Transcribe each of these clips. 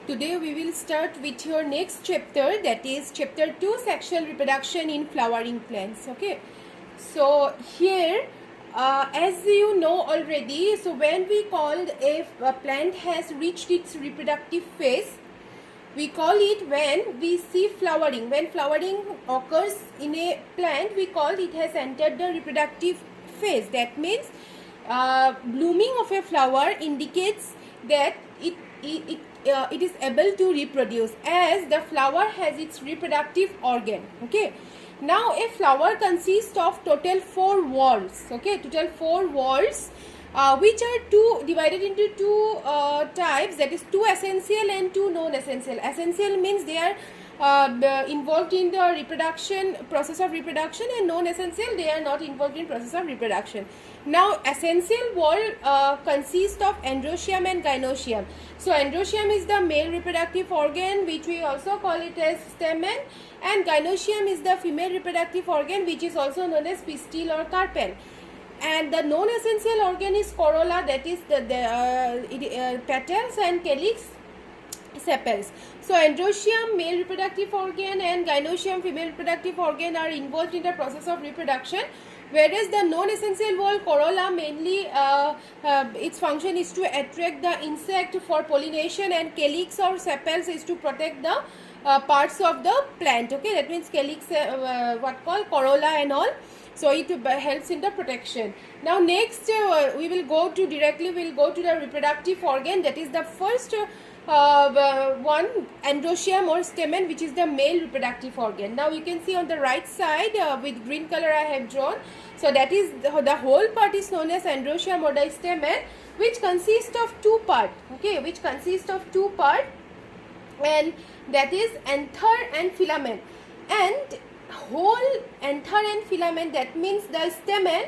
Today we will start with your next chapter, that is chapter 2, sexual reproduction in flowering plants. Okay, so here as you know already, so when we called if a plant has reached its reproductive phase, we call it when we see flowering. When flowering occurs in a plant, we call it has entered the reproductive phase. That means blooming of a flower indicates that it is able to reproduce, as the flower has its reproductive organ. Okay, now a flower consists of total 4 whorls. Okay, total 4 whorls, which are divided into two types, that is 2 essential and 2 non-essential. Essential means they are involved in the reproduction, process of reproduction, and non-essential, they are not involved in process of reproduction. Now essential whorl consists of androecium and gynoecium. So androecium is the male reproductive organ, which we also call it as stamen, and gynoecium is the female reproductive organ, which is also known as pistil or carpel. And the non-essential organ is corolla, that is the petals, and calyx, sepals. So androecium, male reproductive organ, and gynoecium, female reproductive organ, are involved in the process of reproduction, whereas the non-essential whorl, corolla, mainly its function is to attract the insect for pollination, and calyx or sepals is to protect the parts of the plant. Okay, that means calyx, what called corolla and all. So it helps in the protection. Now next we will go to the reproductive organ, that is the first one, androecium or stamen, which is the male reproductive organ. Now you can see on the right side with green color I have drawn. So that is the whole part is known as androecium or the stamen, which consists of 2 parts. Okay, which consists of 2 parts, and that is anther and filament. And whole anther and filament, that means the stamen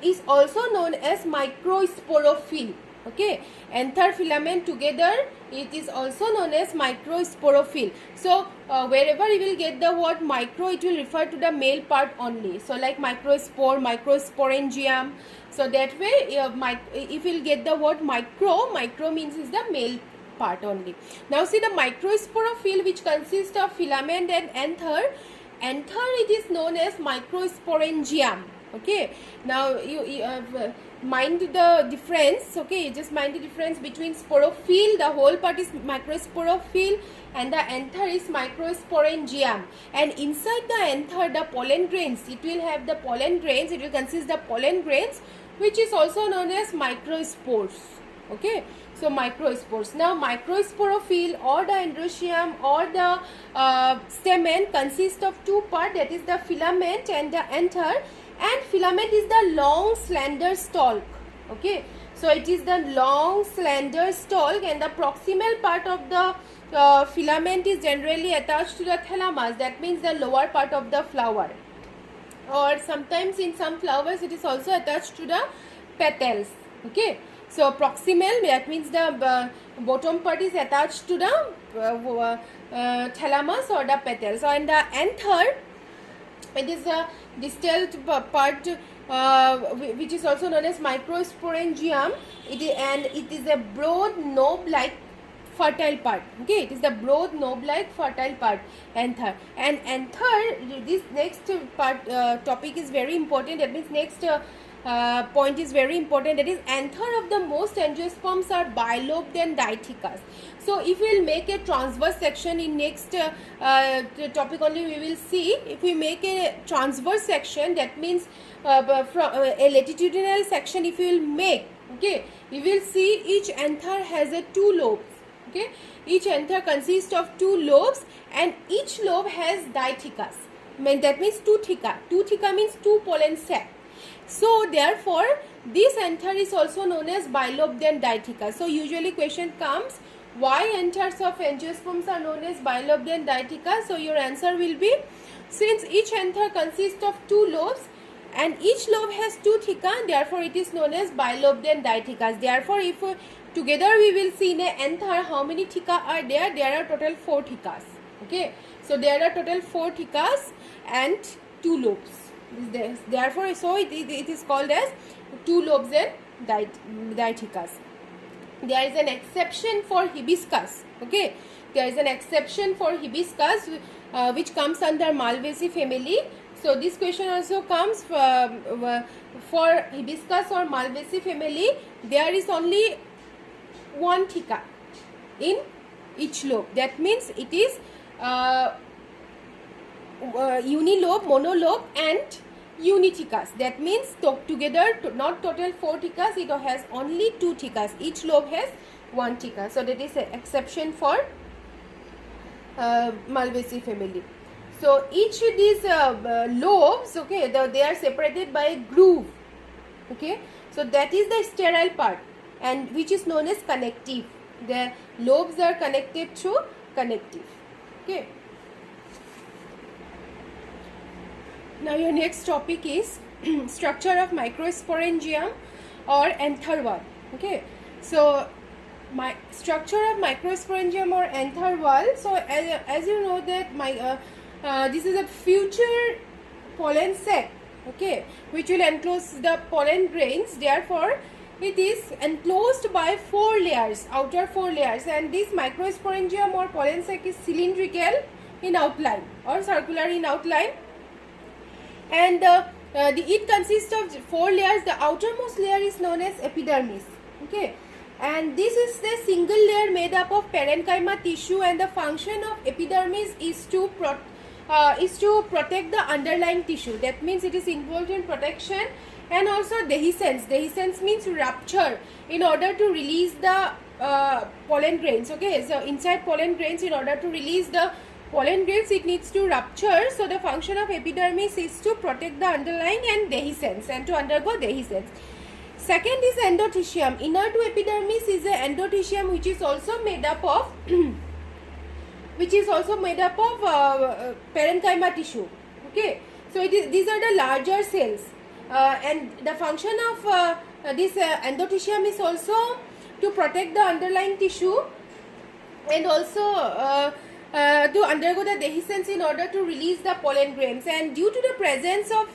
is also known as microsporophyll. Okay, anther filament together, it is also known as microsporophyll. So wherever you will get the word micro, it will refer to the male part only. So like microspore, microsporangium. So that way if you will get the word micro means is the male part only. Now see the microsporophyll, which consists of filament and anther. Anther, it is known as microsporangium. Okay, now you mind the difference. Okay, just mind the difference between sporophyll, the whole part is microsporophyll, and the anther is microsporangium. And inside the anther, the pollen grains, it will have the pollen grains, it will consist the pollen grains, which is also known as microspores. Okay, so microspores. Now microsporophyll or the androecium or the stamen consist of 2 parts, that is the filament and the anther. And filament is the long slender stalk. Okay, so it is the long slender stalk, and the proximal part of the filament is generally attached to the thalamus, that means the lower part of the flower, or sometimes in some flowers it is also attached to the petals. Okay, so proximal, that means the bottom part is attached to the thalamus or the petals. So and the anther, it is a distal part which is also known as microsporangium. It is a broad knob-like fertile part. Okay, it is the broad knob-like fertile part, anther. And anther, this next part topic is very important. That means next point is very important, that is anther of the most angiosperms are bilobed and dithecous. So if we will make a transverse section in next topic only, we will see, if we make a transverse section, that means from a latitudinal section if we will make, okay, we will see each anther has a 2 lobes. Okay, each anther consists of 2 lobes, and each lobe has dithecous. That means 2 theca. 2 theca means 2 pollen sac. So therefore this anther is also known as bilobed and dithecous. So usually question comes, why anthers of angiosperms are known as bilobed and dithecous? So your answer will be, since each anther consists of 2 lobes and each lobe has 2 theca, therefore it is known as bilobed and dithecous. Therefore if together we will see in a anther how many theca are there. There are total 4 thecas. Okay, so there are total 4 thecas and 2 lobes. Therefore so it is called as 2 lobes and dithecous. there is an exception for hibiscus. Okay, there is an exception for hibiscus which comes under Malvaceae family. So this question also comes for hibiscus or Malvaceae family. There is only one theca in each lobe. That means it is unilobe, monolobe and unithecus. That means together, not total 4 thecas, it has only 2 thecas. Each lobe has 1 theca. So that is an exception for Malvaceae family. So each of these lobes, okay, they are separated by a groove. Okay, so that is the sterile part, and which is known as connective. The lobes are connected through connective. Okay. Now your next topic is structure of microsporangium or anther wall. Okay, so my structure of microsporangium or anther wall. So as you know that this is a future pollen sac, okay, which will enclose the pollen grains. Therefore, it is enclosed by 4 layers, outer 4 layers, and this microsporangium or pollen sac is cylindrical in outline or circular in outline, and it consists of 4 layers. The outermost layer is known as epidermis. Okay, and this is the single layer made up of parenchyma tissue, and the function of epidermis is to protect the underlying tissue. That means it is involved in protection, and also dehiscence. Dehiscence means rupture in order to release the pollen grains. Okay, so inside pollen grains, in order to release the pollen grains, it needs to rupture. So the function of epidermis is to protect the underlying and dehiscence, and to undergo dehiscence. Second is endothecium. Inner to epidermis is the endothecium, which is also made up of parenchyma tissue. Okay, so these are the larger cells, and the function of this endothecium is also to protect the underlying tissue, and also to undergo the dehiscence in order to release the pollen grains. And due to the presence of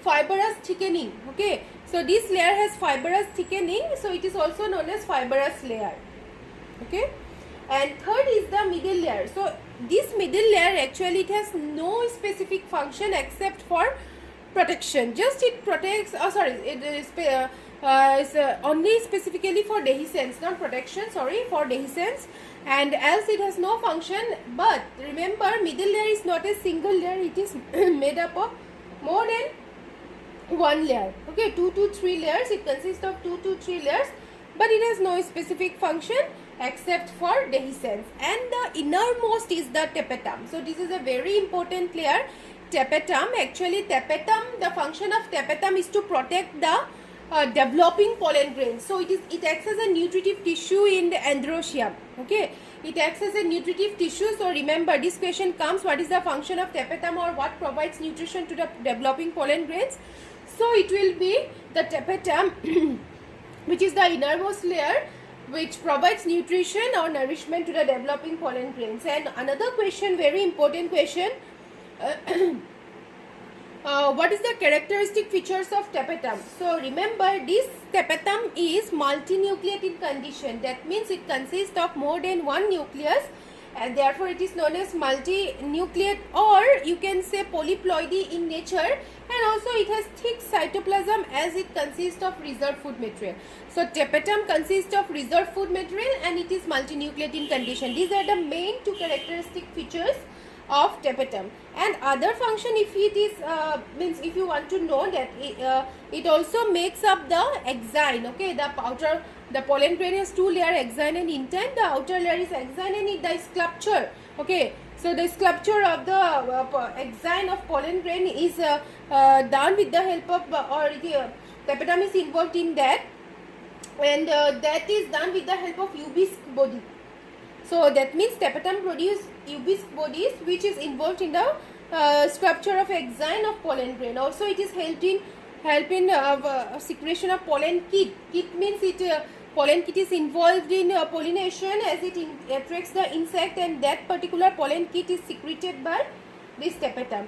fibrous thickening, okay, so this layer has fibrous thickening, so it is also known as fibrous layer. Okay, and third is the middle layer. So this middle layer, actually it has no specific function except for protection. Just it protects, it is only specifically for dehiscence, not protection, for dehiscence, and else it has no function. But remember, middle layer is not a single layer, it is made up of more than 1 layer. Okay, 2 to 3 layers, it consists of 2 to 3 layers, but it has no specific function except for dehiscence. And the innermost is the tapetum. So this is a very important layer, tapetum. Actually, tapetum, the function of tapetum is to protect the developing pollen grains. So it acts as a nutritive tissue in the androecium. Okay, it acts as a nutritive tissue. So remember, this question comes, what is the function of tapetum, or what provides nutrition to the developing pollen grains? So it will be the tapetum which is the innermost layer, which provides nutrition or nourishment to the developing pollen grains. And another question, very important question, what is the characteristic features of tapetum? So remember, this tapetum is multinucleate in condition. That means it consists of more than 1 nucleus, and therefore it is known as multinucleate, or you can say polyploidy in nature, and also it has thick cytoplasm as it consists of reserve food material. So tapetum consists of reserve food material and it is multinucleate in condition. These are the main 2 characteristic features of tapetum. And other function, if it is means if you want to know that it also makes up the exine. Okay, the pollen grain has 2 layer, exine and intine. The outer layer is exine, and the sculpture. Okay, so the sculpture of the exine of pollen grain is done with the help of tapetum is involved in that, and that is done with the help of Ubisk body. So that means tapetum produces Ubisk bodies, which is involved in the structure of exine of pollen grain. Also, it is help in secretion of pollen kit. Kit means pollen kit is involved in pollination, as it attracts the insect, and that particular pollen kit is secreted by this tapetum.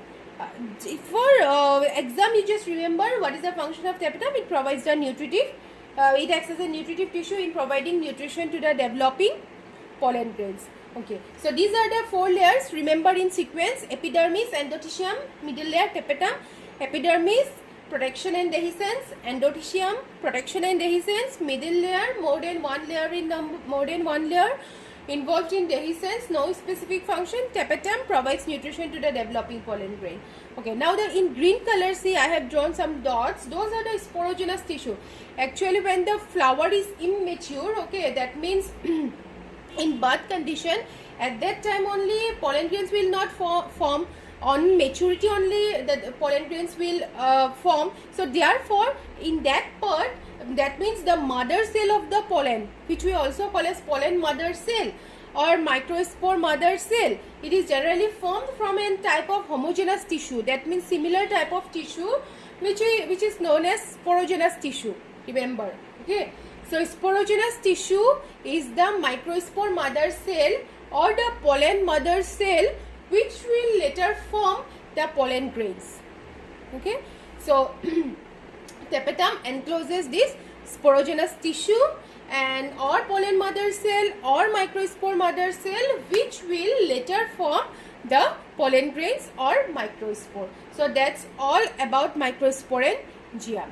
For exam, you just remember what is the function of tapetum. It provides the nutritive it acts as a nutritive tissue in providing nutrition to the developing pollen grains. Okay, so these are the 4 layers. Remember in sequence: epidermis, endothecium, middle layer tapetum, epidermis, protection and dehiscence, endothecium, protection and dehiscence, middle layer, more than one layer involved in dehiscence, no specific function, tapetum provides nutrition to the developing pollen grain. Okay, now in green color, see I have drawn some dots. Those are the sporogenous tissue. Actually, when the flower is immature, okay, that means in bud condition, at that time only pollen grains will not form. On maturity only the pollen grains will form. So therefore, in that part, that means the mother cell of the pollen, which we also call as pollen mother cell or microspore mother cell, it is generally formed from a type of homogeneous tissue. That means similar type of tissue which is known as sporogenous tissue. Remember, okay. So sporogenous tissue is the microspore mother cell or the pollen mother cell, which will later form the pollen grains. Okay, so tapetum encloses this sporogenous tissue and or pollen mother cell or microspore mother cell, which will later form the pollen grains or microspore. So that's all about microsporangium.